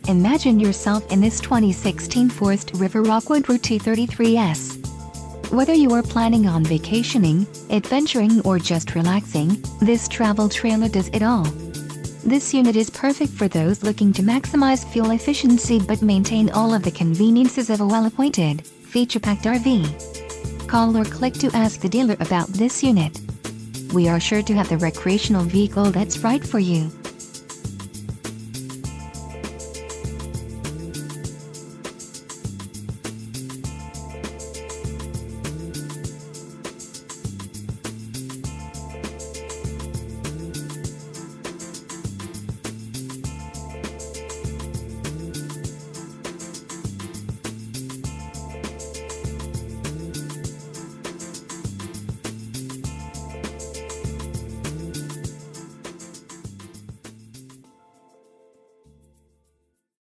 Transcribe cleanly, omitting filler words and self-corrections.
Imagine yourself in this 2016 Forest River Rockwood Roo 233S. Whether you are planning on vacationing, adventuring or just relaxing, this travel trailer does it all. This unit is perfect for those looking to maximize fuel efficiency but maintain all of the conveniences of a well-appointed, feature-packed RV. Call or click to ask the dealer about this unit. We are sure to have the recreational vehicle that's right for you.